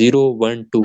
0 1 2،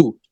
2،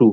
2،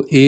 a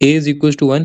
A is equals to 1.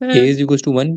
A is equals to 1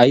I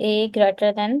A greater than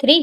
3.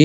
A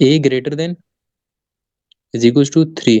A greater than is equals to 3.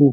2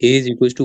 A is equals to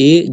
A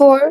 4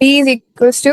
B is equals to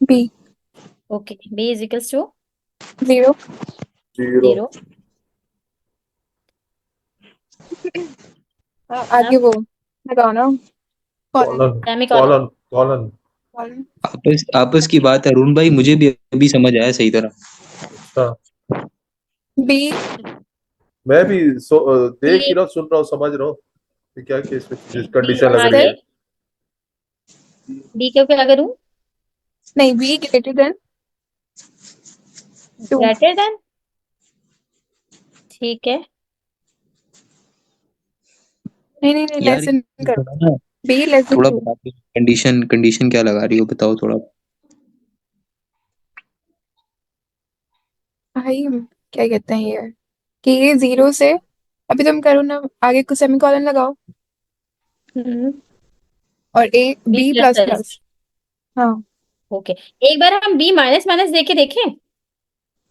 B okay, B is equals to 0. 0. आगे वो लगाओ ना, colon semicolon. Colon आपस की बात है अरुण भाई, मुझे भी अभी समझ आया सही तरह. अच्छा B. मैं भी देख ही रहा हूँ, सुन रहा हूँ, समझ रहा हूँ कि क्या केस में कंडीशन लग रही है. B को क्या करूं? नहीं, B greater than 2. Greater than. ठीक है. नहीं यार लेसन करो. थोड़ा ना, B less than थोड़ा 2. बताओ कंडीशन क्या लगा रही हो, बताओ थोड़ा. भाई क्या कहते हैं ये कि ये 0 से, अभी तुम करो ना, आगे कुछ सेमीकोलन लगाओ और A B प्लस प्लस. हाँ ओके, एक बार हम B माइनस माइनस दे के देखें,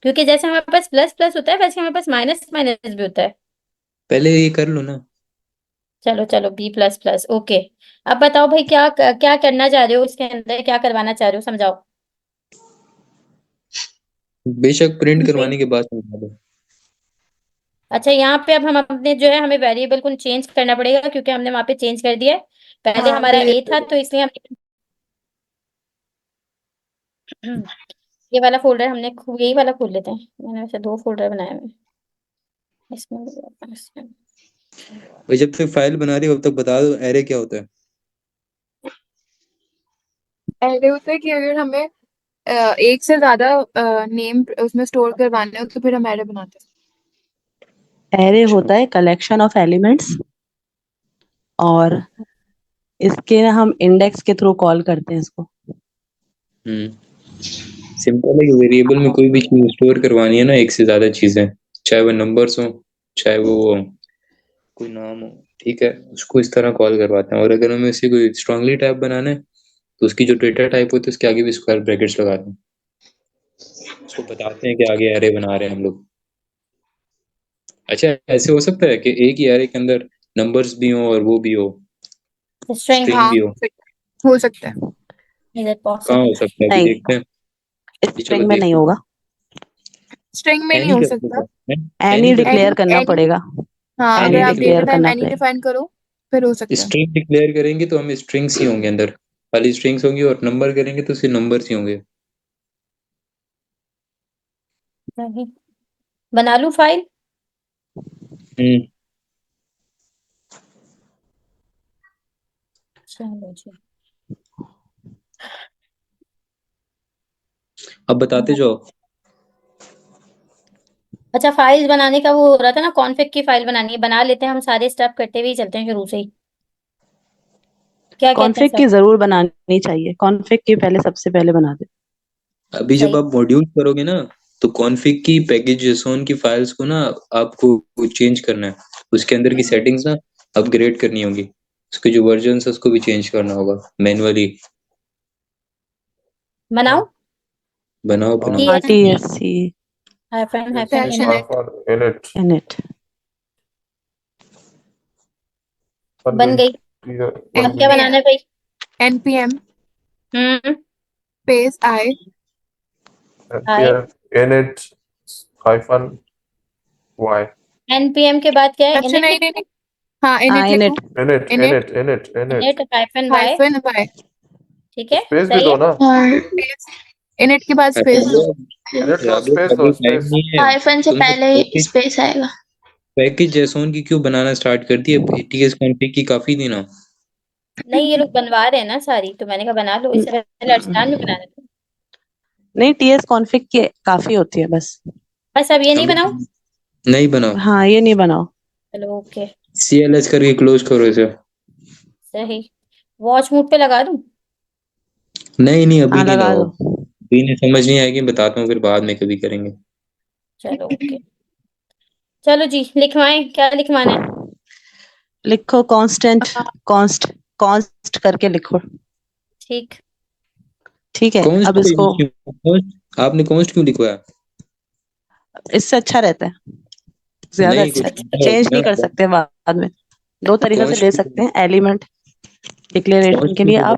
क्योंकि जैसे हमारे पास प्लस प्लस होता है वैसे हमारे पास माइनस माइनस भी होता है. पहले ये कर लो ना. चलो B प्लस प्लस. ओके, अब बताओ भाई क्या क्या करना चाह रहे हो, इसके अंदर क्या करवाना चाह रहे हो, समझाओ. बेशक प्रिंट करवाने के बाद समझा दो. अच्छा, यहाँ पे अब हम अपने जो है हमें वेरिएबल को चेंज करना पड़ेगा, क्योंकि हमने वहां पे चेंज कर दिया है. पहले हाँ, हमारा delete A था, तो इसलिए हमने ये वाला फोल्डर हमने यही वाला खोल लेते हैं. मैंने वैसे 2 फोल्डर बनाए हुए हैं. इसमें भाई जब तक फाइल बना रही हो तब तक बता दो एरे क्या होता है. ऐसे होता है कि अगर हमें एक से ज्यादा नेम उसमें स्टोर करवाने हो तो फिर हम एरे बनाते हैं. एरे होता है कलेक्शन ऑफ एलिमेंट्स, और इसके ना हम इंडेक्स के थ्रू कॉल करते हैं इसको. सिंपल है. वेरिएबल में कोई भी चीज स्टोर करवानी है ना, एक से ज्यादा चीजें, चाहे वो नंबर्स हो चाहे वो कोई नाम हो, ठीक है, उसको इस तरह कॉल करवाते हैं. और अगर हमें इसे कोई स्ट्रांगली टाइप बनाना है तो उसकी जो डेटा टाइप होती है उसके आगे भी स्क्वायर ब्रैकेट्स लगाते हैं. उसको बताते हैं कि आगे एरे बना रहे हैं हम लोग. अच्छा, ऐसे हो सकता है कि एक ही एरे के अंदर नंबर्स भी हो और वो भी हो, स्ट्रिंग स्ट्रिंग भी हो. हो सकता है. इज इट कहाँ पॉसिबल? हो सकता है, अभी नहीं, देखते हैं. स्ट्रिंग में नहीं होगा. स्ट्रिंग में नहीं एनी हो कर सकता. एनी डिक्लेयर करना any- पड़ेगा. हाँ, any अगर आप declare डेटा टाइप करना एनी पड़ेगा. डिफाइन करो फिर हो सकता है. स्ट्रिंग डिक्लेयर करेंगे तो हमें स्ट्रिंग्स ही होंगे अंदर, खाली स्ट्रिंग्स होंगी, और नंबर करेंगे तो सिर्फ नंबर्स ही होंगे. नहीं, बना लूं फाइल? चलो जी, अब बताते जाओ. अच्छा, फाइल बनाने का वो हो रहा था ना, कॉन्फिग की फाइल बनानी है. बना लेते हैं, हम सारे स्टेप करते हुए ही चलते हैं शुरू से ही. क्या कहते हैं कॉन्फिग की सब? जरूर बनानी चाहिए. कॉन्फिग की पहले सबसे पहले बना दे. अभी जब सही. आप मॉड्यूल करोगे ना तो कॉन्फ़िग की पैकेज जेसोन की फाइल्स को ना आपको चेंज करना है. उसके अंदर की सेटिंग्स ना अपग्रेड करनी होगी. उसके जो वर्जन है उसको भी चेंज करना होगा मैन्युअली. बनाओ. बनाओ TSC हाइफन init. बन गई. अब क्या बनाना है भाई? npm hmm space I init hyphen y. npm के बाद क्या है? अच्छा init नहीं हाँ init init. init hyphen y. hyphen y. ठीक है, स्पेस भी सही दो है. ना. init के बाद स्पेस दो. init का स्पेस दो. स्पेस हाइफन से पहले स्पेस आएगा. पैकेज जेसोन की क्यों बनाना स्टार्ट कर दी है? टीएस कॉन्फ़िग की काफी थी ना. नहीं, ये लोग बनवा रहे हैं ना सारी, तो मैंने कहा बना लो. इससे पहले अर्शदान भी बना रहे थे. नहीं, TS कॉन्फिग की काफी होती है बस. बस अब ये नहीं बनाओ. नहीं बनाओ. हाँ, ये नहीं बनाओ. चलो ओके, CLS करके क्लोज करो इसे. सही. वॉच मोड पे लगा दूं? नहीं अभी हाँ, नहीं लगा लगाओ. दो. अभी नहीं, समझ नहीं आएगी, बताता हूँ फिर बाद में कभी करेंगे. चलो ओके. चलो जी, लिखवाएं, क्या लिखवाना है? लिखो कांस्टेंट. कॉन्स्ट करके लिखो. ठीक. ठीक है. कॉन्स्ट अब इसको आपने कॉन्स्ट क्यों लिखवाया? इससे अच्छा रहता है, ज्यादा नहीं, अच्छा. कुछ चेंज नहीं कर सकते बाद में. दो तरीकों से ले सकते हैं. एलिमेंट डिक्लेरेशन के लिए आप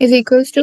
is equals to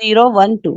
0 1 2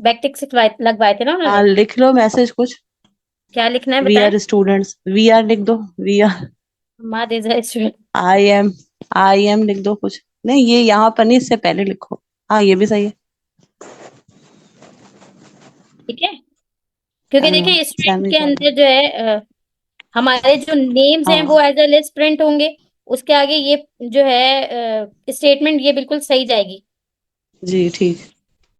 back ticks लगवाए थे ना हाँ उन्होंने लिख लो मैसेज कुछ क्या लिखना है वी बताएं आर स्टूडेंट्स वी आर लिख दो वी आर माँ दे जाए स्टूडेंट आई एम लिख दो कुछ नहीं ये यहाँ पर नहीं इससे पहले लिखो हाँ ये भी सही है ठीक है क्योंकि देखिए स्टूडेंट के semicolon। अंदर जो है हमारे जो नेम्स हैं हाँ वो एज अ लिस्ट प्रिंट होंगे उसके आगे ये जो है स्टेटमेंट ये बिल्कुल सही जाएगी जी ठीक